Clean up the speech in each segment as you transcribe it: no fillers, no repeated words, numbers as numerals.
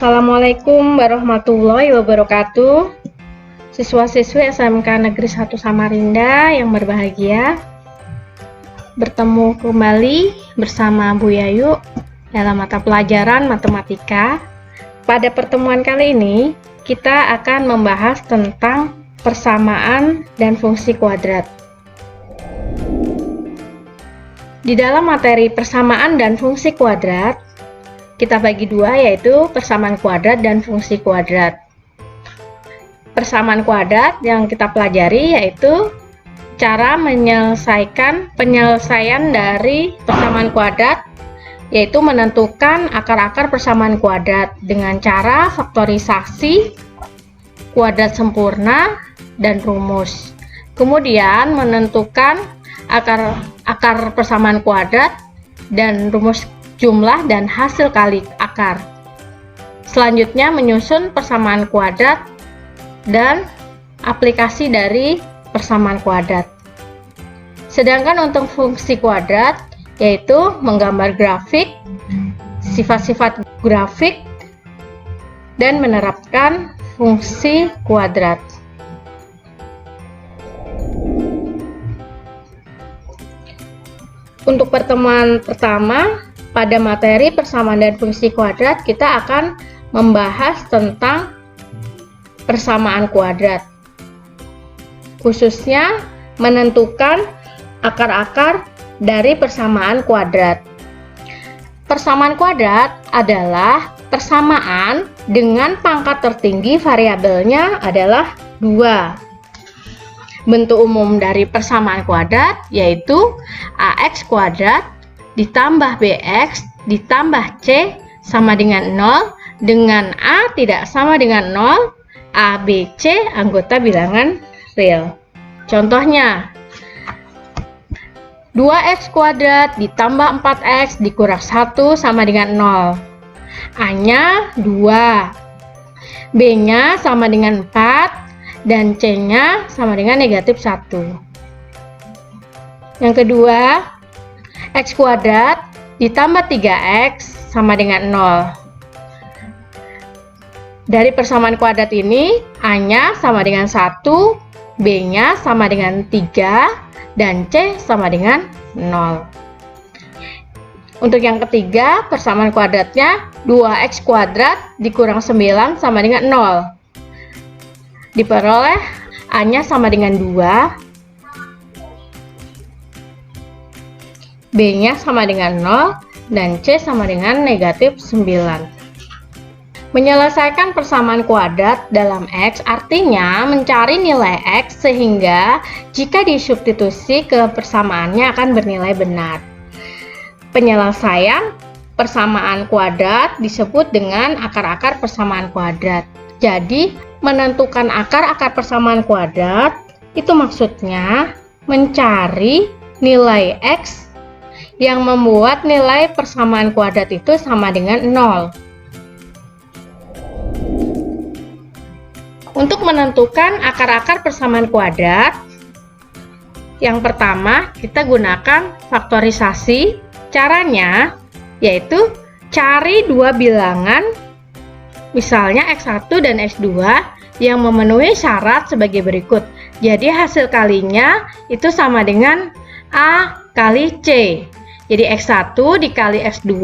Assalamualaikum warahmatullahi wabarakatuh. Siswa-siswi SMK Negeri 1 Samarinda yang berbahagia, bertemu kembali bersama Bu Yayu dalam mata pelajaran matematika. Pada pertemuan kali ini, kita akan membahas tentang persamaan dan fungsi kuadrat. Di dalam materi persamaan dan fungsi kuadrat, kita bagi dua, yaitu persamaan kuadrat dan fungsi kuadrat. Persamaan kuadrat yang kita pelajari yaitu cara penyelesaian dari persamaan kuadrat, yaitu menentukan akar-akar persamaan kuadrat dengan cara faktorisasi, kuadrat sempurna, dan rumus. Kemudian menentukan akar persamaan kuadrat dan rumus jumlah dan hasil kali akar. Selanjutnya menyusun persamaan kuadrat dan aplikasi dari persamaan kuadrat. Sedangkan untuk fungsi kuadrat yaitu menggambar grafik, sifat-sifat grafik, dan menerapkan fungsi kuadrat. Untuk pertemuan pertama, pada materi persamaan dan fungsi kuadrat, kita akan membahas tentang persamaan kuadrat, khususnya menentukan akar-akar dari persamaan kuadrat. Persamaan kuadrat adalah persamaan dengan pangkat tertinggi variabelnya adalah 2. Bentuk umum dari persamaan kuadrat yaitu AX kuadrat ditambah BX ditambah C sama dengan 0, dengan A tidak sama dengan 0, A, B, C anggota bilangan real. Contohnya, 2X kuadrat ditambah 4X dikurang 1 sama dengan 0. A-nya 2, B-nya sama dengan 4, dan C-nya sama dengan negatif 1. Yang kedua, X kuadrat ditambah 3X sama dengan 0. Dari persamaan kuadrat ini, A-nya sama dengan 1, B-nya sama dengan 3, dan C sama dengan 0. Untuk yang ketiga, persamaan kuadratnya 2X kuadrat dikurang 9 sama dengan 0. Diperoleh A-nya sama dengan 2, B-nya sama dengan 0, dan C sama dengan negatif 9. Menyelesaikan persamaan kuadrat dalam X artinya mencari nilai X sehingga jika disubstitusi ke persamaannya akan bernilai benar. Penyelesaian persamaan kuadrat disebut dengan akar-akar persamaan kuadrat. Jadi, menentukan akar-akar persamaan kuadrat itu maksudnya mencari nilai X yang membuat nilai persamaan kuadrat itu sama dengan 0. Untuk menentukan akar-akar persamaan kuadrat, yang pertama kita gunakan faktorisasi. Caranya yaitu cari dua bilangan, misalnya X1 dan X2 yang memenuhi syarat sebagai berikut. Jadi hasil kalinya itu sama dengan A kali C. Jadi X1 dikali X2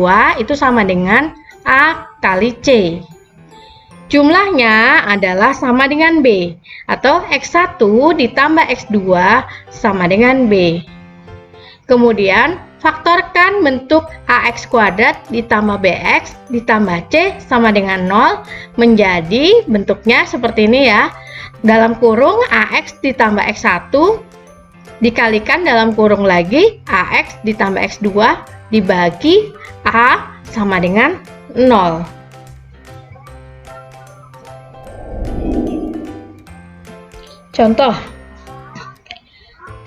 itu sama dengan A kali C. Jumlahnya adalah sama dengan B, atau X1 ditambah X2 sama dengan B. Kemudian faktorkan bentuk AX kuadrat ditambah BX ditambah C sama dengan 0 menjadi bentuknya seperti ini ya. Dalam kurung AX ditambah X1 dikalikan dalam kurung lagi AX ditambah X2 dibagi A sama dengan 0. Contoh,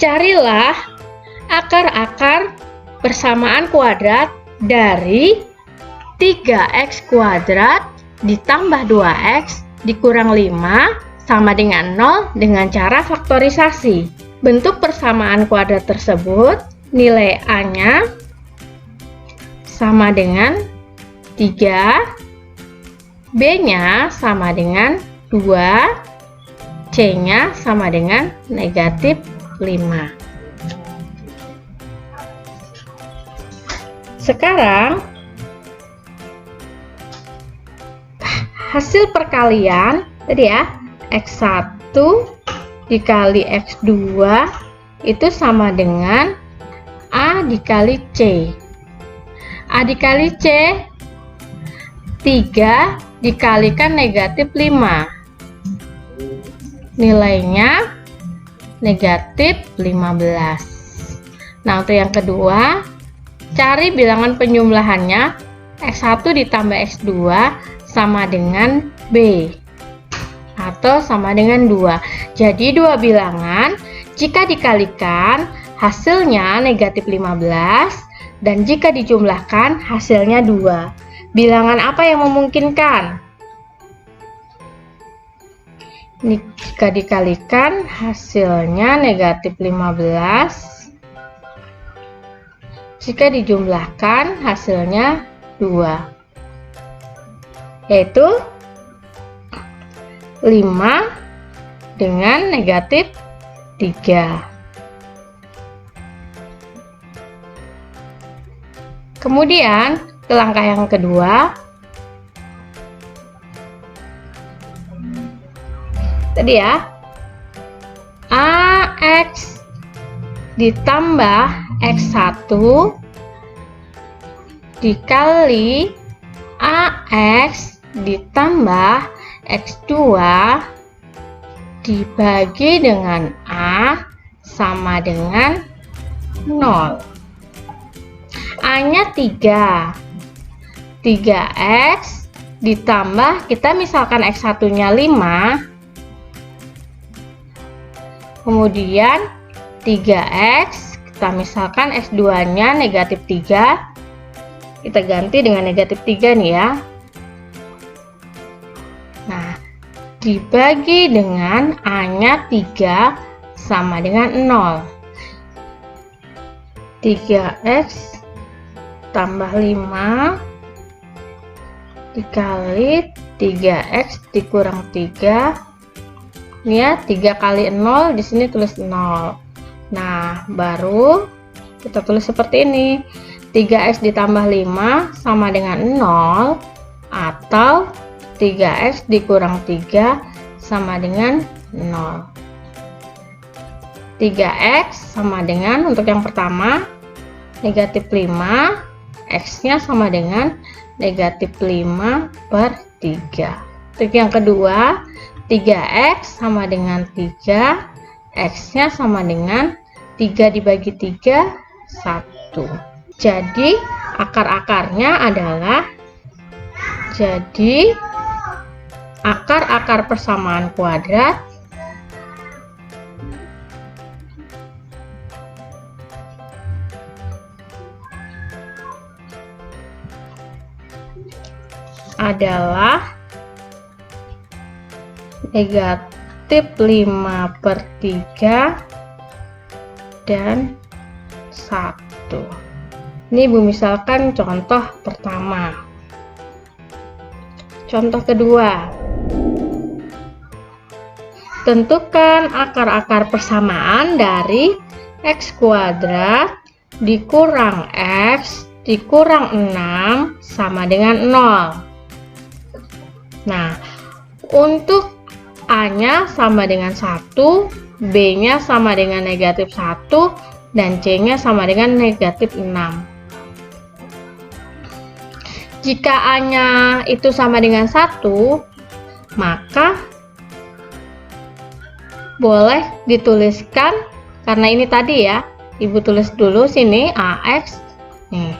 carilah akar-akar persamaan kuadrat dari 3X kuadrat ditambah 2X dikurang 5 sama dengan 0 dengan cara faktorisasi. Bentuk persamaan kuadrat tersebut, nilai A-nya sama dengan 3 B-nya sama dengan 2, C-nya sama dengan negatif 5. Sekarang hasil perkalian tadi ya, X1 dikali X2 itu sama dengan A dikali C. A dikali C 3 dikalikan negatif 5, nilainya negatif 15. Nah, untuk yang kedua, cari bilangan penjumlahannya. X1 ditambah X2 sama dengan B atau sama dengan 2. Jadi dua bilangan jika dikalikan hasilnya negatif 15 dan jika dijumlahkan hasilnya 2. Bilangan apa yang memungkinkan? Ini jika dikalikan hasilnya negatif 15, jika dijumlahkan hasilnya 2, yaitu 5 dengan negatif 3. Kemudian ke langkah yang kedua, tadi ya, AX ditambah X1 dikali AX ditambah X2 dibagi dengan A sama dengan 0. A-nya 3. 3X ditambah, kita misalkan X1-nya 5, kemudian 3X, kita misalkan X2-nya negatif 3, kita ganti dengan negatif 3 nih ya. Nah, dibagi dengan A-nya 3 sama dengan 0. 3X tambah 5 dikali 3X dikurang 3. Ini ya, 3 kali 0, di sini tulis 0. Nah, baru kita tulis seperti ini. 3X ditambah 5 sama dengan 0 atau 3X dikurang 3 sama dengan 0. 3X sama dengan, untuk yang pertama, negatif 5, X-nya sama dengan negatif 5 per 3. Untuk yang kedua, 3X sama dengan 3, X-nya sama dengan 3 dibagi 3, 1. Jadi, akar-akarnya adalah, jadi akar-akar persamaan kuadrat adalah negatif 5 per 3 dan 1. Ini Bu misalkan contoh pertama. Contoh kedua, tentukan akar-akar persamaan dari X kuadrat dikurang X dikurang 6 sama dengan 0. Nah, untuk A-nya sama dengan 1, B-nya sama dengan negatif 1, dan C-nya sama dengan negatif 6. Jika A-nya itu sama dengan 1, maka boleh dituliskan, karena ini tadi ya, Ibu tulis dulu sini AX nih.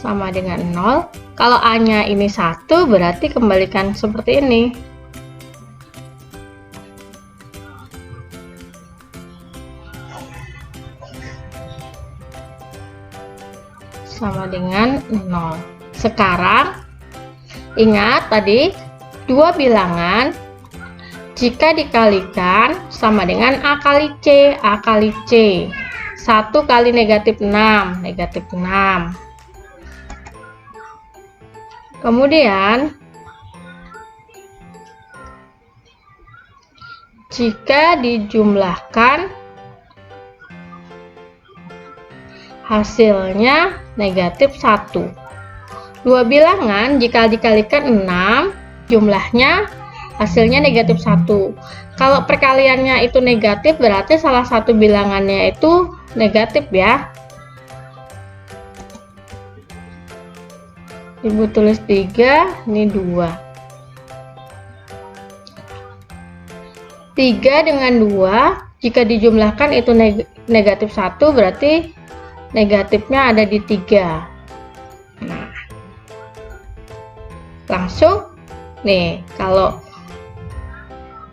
Sama dengan 0. Kalau A-nya ini 1, berarti kembalikan seperti ini. Sama dengan 0. Sekarang ingat tadi dua bilangan jika dikalikan sama dengan A kali C, A kali C 1 kali negatif 6, negatif 6. Kemudian jika dijumlahkan hasilnya negatif 1. Dua bilangan jika dikalikan 6, jumlahnya hasilnya negatif 1. Kalau perkaliannya itu negatif, berarti salah satu bilangannya itu negatif ya. Ibu tulis 3, ini 2. 3 dengan 2, jika dijumlahkan itu negatif 1, berarti negatifnya ada di 3. Nah, langsung nih, kalau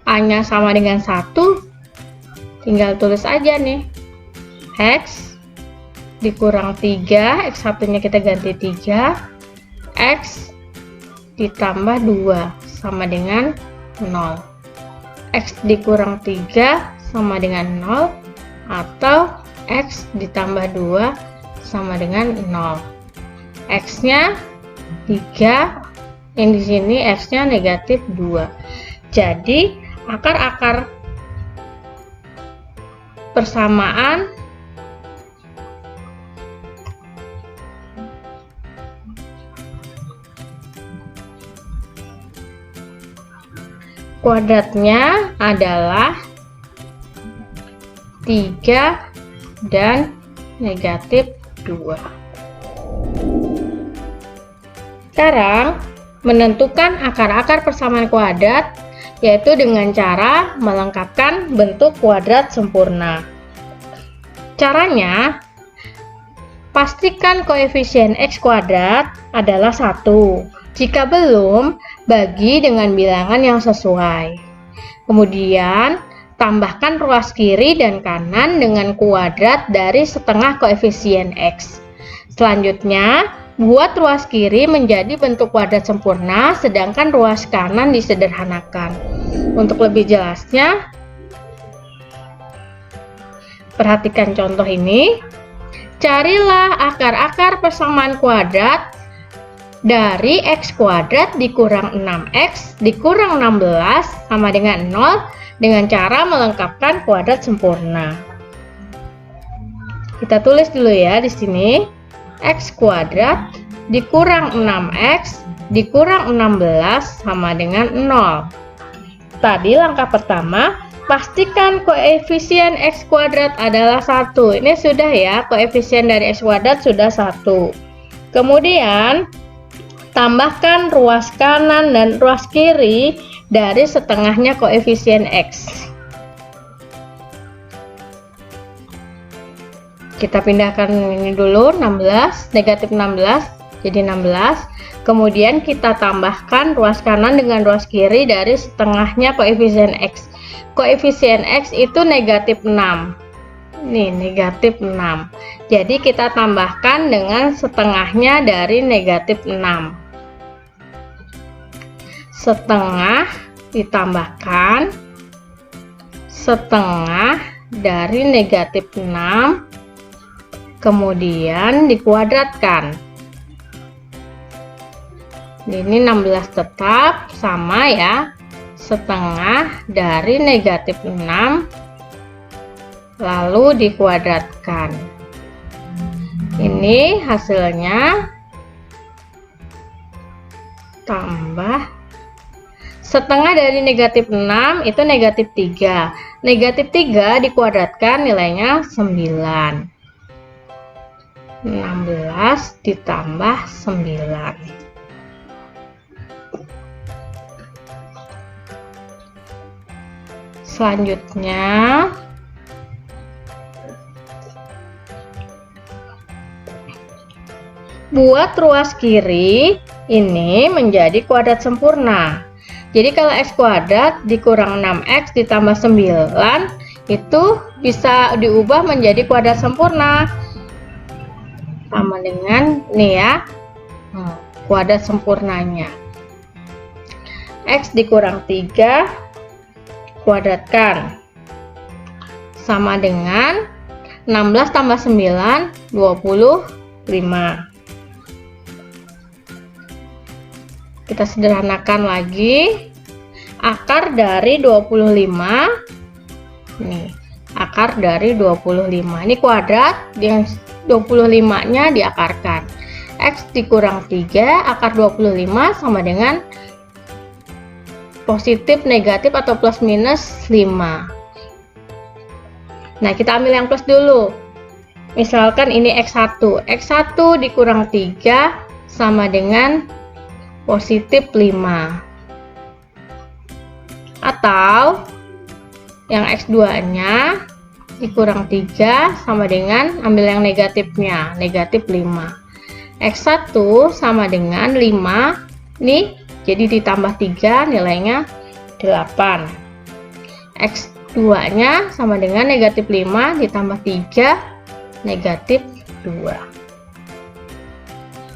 A-nya sama dengan 1, tinggal tulis aja nih. X dikurang 3, X1-nya kita ganti 3, X ditambah 2 sama dengan 0. X dikurang 3 sama dengan 0, atau X ditambah 2 sama dengan 0. X-nya 3, yang di sini X-nya negatif 2. Jadi akar-akar persamaan kuadratnya adalah 3 dan negatif 2. Sekarang menentukan akar-akar persamaan kuadrat, yaitu dengan cara melengkapkan bentuk kuadrat sempurna. Caranya, pastikan koefisien X kuadrat adalah 1. Jika belum, bagi dengan bilangan yang sesuai. Kemudian, tambahkan ruas kiri dan kanan dengan kuadrat dari setengah koefisien X. Selanjutnya, buat ruas kiri menjadi bentuk kuadrat sempurna, sedangkan ruas kanan disederhanakan. Untuk lebih jelasnya, perhatikan contoh ini. Carilah akar-akar persamaan kuadrat dari X kuadrat dikurang 6X dikurang 16 sama dengan 0 dengan cara melengkapkan kuadrat sempurna. Kita tulis dulu ya di sini. X kuadrat dikurang 6X dikurang 16 sama dengan 0. Tadi langkah pertama, pastikan koefisien X kuadrat adalah 1. Ini sudah ya, koefisien dari X kuadrat sudah 1. Kemudian tambahkan ruas kanan dan ruas kiri dari setengahnya koefisien X. Kita pindahkan ini dulu, 16, negatif 16 jadi 16. Kemudian kita tambahkan ruas kanan dengan ruas kiri dari setengahnya koefisien X. Koefisien X itu negatif 6. Nih, negatif 6. Jadi kita tambahkan dengan setengahnya dari negatif 6. Setengah ditambahkan setengah dari negatif 6, kemudian dikuadratkan. Ini 16 tetap sama ya, setengah dari negatif 6 lalu dikuadratkan. Ini hasilnya tambah setengah dari negatif 6 itu negatif 3. Negatif 3 dikuadratkan nilainya 9. 16 ditambah 9. Selanjutnya buat ruas kiri ini menjadi kuadrat sempurna. Jadi kalau X kuadrat dikurang 6X ditambah 9 itu bisa diubah menjadi kuadrat sempurna. Sama dengan nih ya, kuadrat sempurnanya. X dikurang 3 kuadratkan sama dengan 16 tambah 9, 25. Kita sederhanakan lagi. Akar dari 25. Nih, akar dari 25. Ini kuadrat, yang 25-nya diakarkan. X dikurang 3, akar 25 sama dengan positif, negatif, atau plus minus 5. Nah, kita ambil yang plus dulu. Misalkan ini X1. X1 dikurang 3 sama dengan positif 5. Atau yang X2-nya dikurang 3 sama dengan, ambil yang negatifnya, negatif 5. X1 sama dengan 5. Nih, jadi ditambah 3 nilainya 8. X2-nya sama dengan negatif 5 ditambah 3, negatif 2.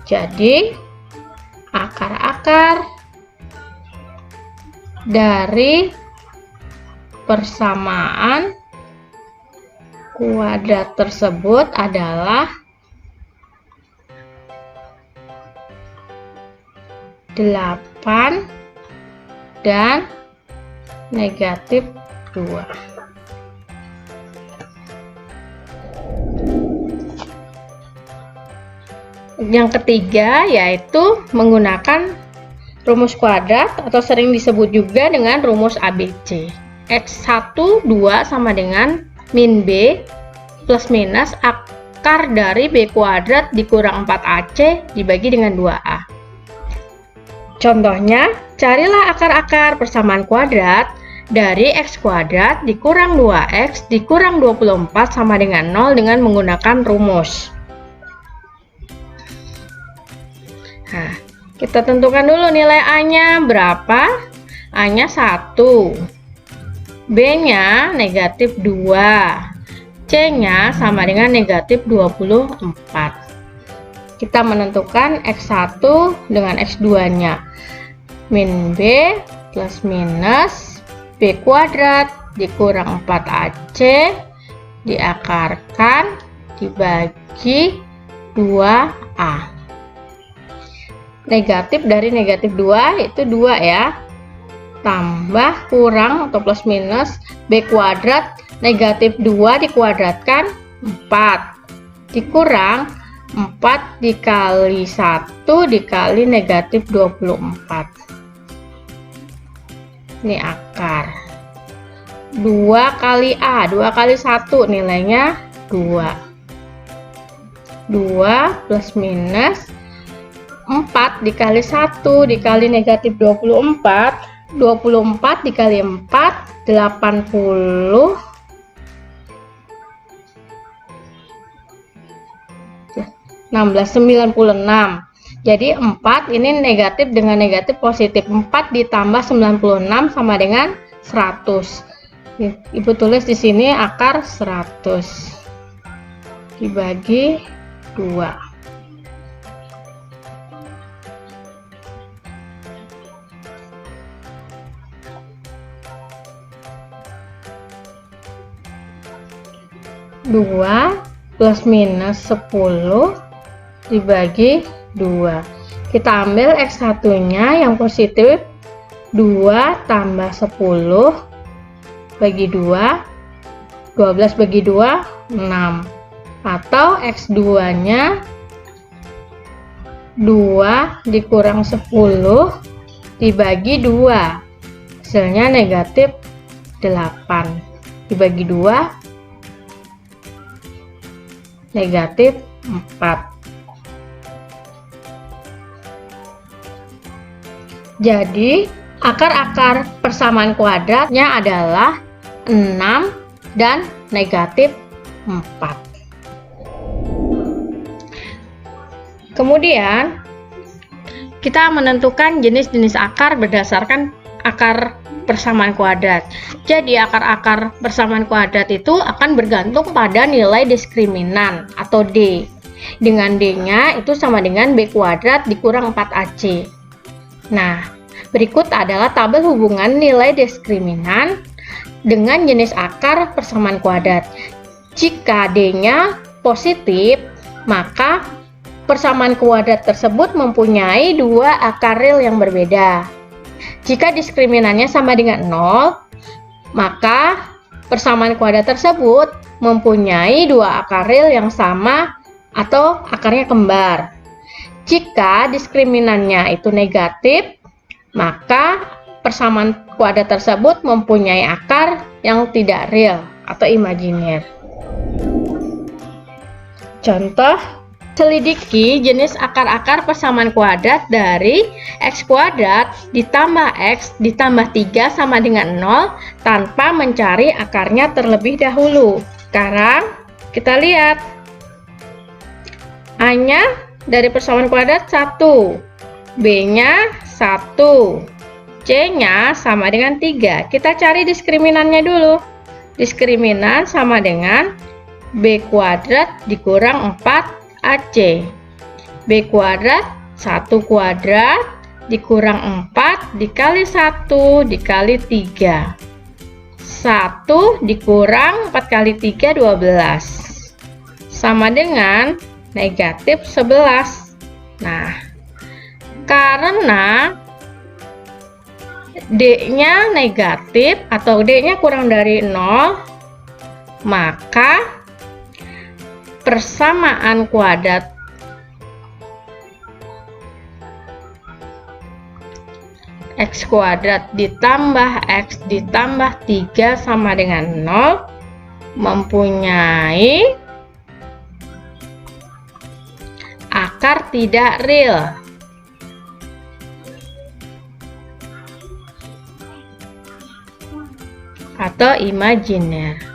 Jadi, akar-akar dari persamaan kuadrat tersebut adalah 8 dan negatif 2. Yang ketiga yaitu menggunakan rumus kuadrat atau sering disebut juga dengan rumus ABC. X1 2 sama dengan min B plus minus akar dari B kuadrat dikurang 4AC dibagi dengan 2A. Contohnya, carilah akar-akar persamaan kuadrat dari X kuadrat dikurang 2X dikurang 24 sama dengan 0 dengan menggunakan rumus. Nah, kita tentukan dulu nilai A-nya berapa. A-nya 1, B-nya negatif 2, C-nya sama dengan negatif 24. Kita menentukan X1 dengan X2-nya. Min B plus minus B kuadrat dikurang 4AC diakarkan dibagi 2A. Negatif dari negatif 2 itu 2 ya. Tambah kurang atau plus minus B kuadrat negatif 2 dikuadratkan 4. Dikurang 4 dikali 1 dikali negatif 24. Ini akar 2 kali A, 2 kali 1 nilainya 2. 2 plus minus 4 dikali 1 dikali negatif 24. 24 dikali 4 80. 96. Jadi 4 ini negatif dengan negatif positif. 4 ditambah 96 sama dengan 100. Ibu tulis di sini akar 100 dibagi 2. Dua plus minus 10 dibagi 2. Kita ambil X1 nya yang positif, 2 tambah 10 bagi 2, 12 bagi 2 6. Atau X2 nya 2 dikurang 10 dibagi 2, hasilnya negatif 8 dibagi 2, negatif 4. Jadi, akar-akar persamaan kuadratnya adalah 6 dan negatif 4. Kemudian, kita menentukan jenis-jenis akar berdasarkan akar persamaan kuadrat. Jadi, akar-akar persamaan kuadrat itu akan bergantung pada nilai diskriminan atau D. Dengan D-nya itu sama dengan B kuadrat dikurang 4AC. Nah, berikut adalah tabel hubungan nilai diskriminan dengan jenis akar persamaan kuadrat. Jika D-nya positif, maka persamaan kuadrat tersebut mempunyai dua akar real yang berbeda. Jika diskriminannya sama dengan 0, maka persamaan kuadrat tersebut mempunyai dua akar real yang sama atau akarnya kembar. Jika diskriminannya itu negatif, maka persamaan kuadrat tersebut mempunyai akar yang tidak real atau imajiner. Contoh, selidiki jenis akar-akar persamaan kuadrat dari x kuadrat ditambah x ditambah 3 sama dengan 0 tanpa mencari akarnya terlebih dahulu. Sekarang kita lihat. A-nya dari persamaan kuadrat 1, B-nya 1, C-nya sama dengan 3. Kita cari diskriminannya dulu. Diskriminan sama dengan B kuadrat dikurang 4AC. B kuadrat 1 kuadrat dikurang 4 dikali 1 dikali 3. 1 dikurang 4 kali 3, 12. Sama dengan negatif 11. Nah, karena D-nya negatif atau D-nya kurang dari 0, maka persamaan kuadrat x kuadrat ditambah x ditambah 3 sama dengan 0 mempunyai akar tidak real atau imajiner.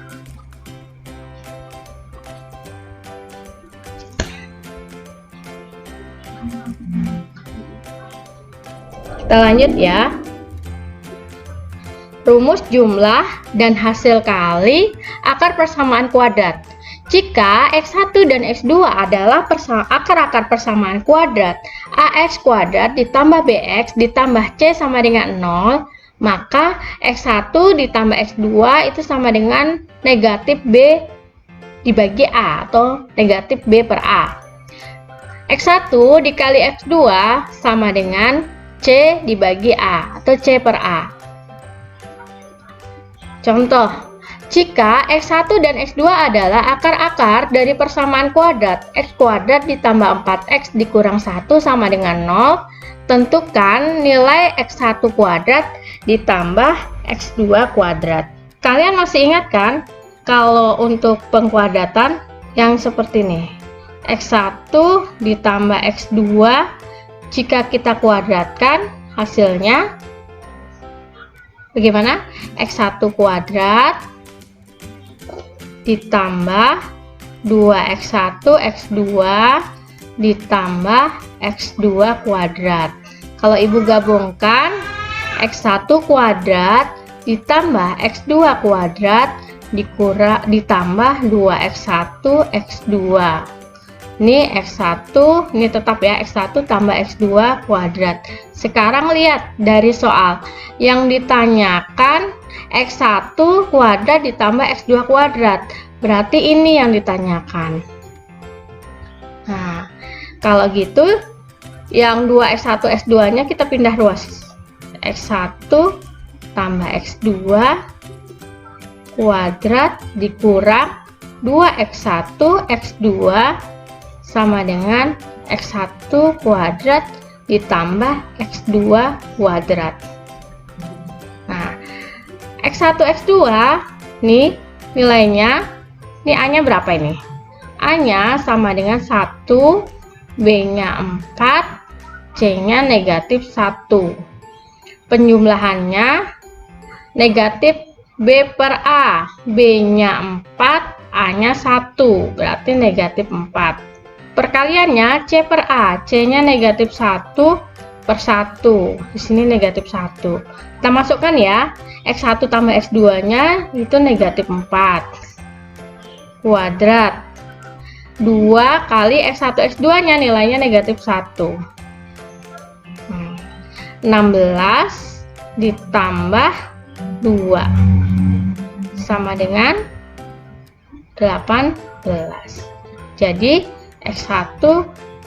Kita lanjut ya. Rumus jumlah dan hasil kali akar persamaan kuadrat. Jika x1 dan x2 adalah akar-akar persamaan kuadrat ax kuadrat ditambah bx ditambah c sama dengan 0, maka x1 ditambah x2 itu sama dengan negatif b dibagi a atau negatif b per a. X1 dikali x2 sama dengan C dibagi A atau C per A. Contoh, jika X1 dan X2 adalah akar-akar dari persamaan kuadrat X kuadrat ditambah 4X dikurang 1 sama dengan 0, tentukan nilai X1 kuadrat ditambah X2 kuadrat. Kalian masih ingat kan kalau untuk pengkuadratan yang seperti ini? X1 ditambah X2, jika kita kuadratkan hasilnya bagaimana? X1 kuadrat ditambah 2x1 x2 ditambah x2 kuadrat. Kalau ibu gabungkan x1 kuadrat ditambah x2 kuadrat ditambah 2x1 x2. Ini X1, ini tetap ya X1 tambah X2 kuadrat. Sekarang lihat dari soal yang ditanyakan X1 kuadrat ditambah X2 kuadrat. Berarti ini yang ditanyakan. Nah, kalau gitu yang 2X1 X2 nya kita pindah ruas. X1 tambah X2 kuadrat dikurang 2X1 X2 sama dengan X1 kuadrat ditambah X2 kuadrat. Nah, X1 X2 nih nilainya, ini A-nya berapa ini? A-nya sama dengan 1, B-nya 4, C-nya negatif 1. Penjumlahannya negatif B per A, B-nya 4, A-nya 1, berarti negatif 4. Perkaliannya C per A, C-nya negatif 1 per 1. Di sini negatif 1. Kita masukkan ya, X1 tambah X2-nya itu negatif 4. Kuadrat. 2 kali X1 X2-nya nilainya negatif 1. 16 ditambah 2. Sama dengan 18. Jadi X1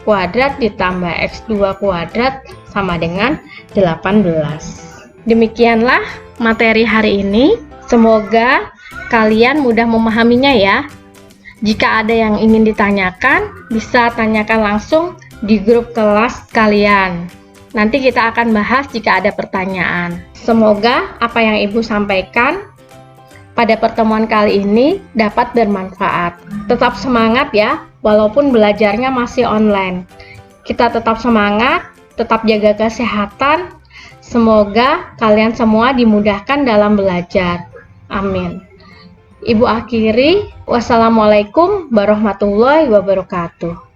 kuadrat ditambah X2 kuadrat sama dengan 18. Demikianlah materi hari ini. Semoga kalian mudah memahaminya ya. Jika ada yang ingin ditanyakan, bisa tanyakan langsung di grup kelas kalian. Nanti kita akan bahas jika ada pertanyaan. Semoga apa yang Ibu sampaikan pada pertemuan kali ini dapat bermanfaat. Tetap semangat ya, walaupun belajarnya masih online. Kita tetap semangat, tetap jaga kesehatan. Semoga kalian semua dimudahkan dalam belajar. Amin. Ibu akhiri, wassalamualaikum warahmatullahi wabarakatuh.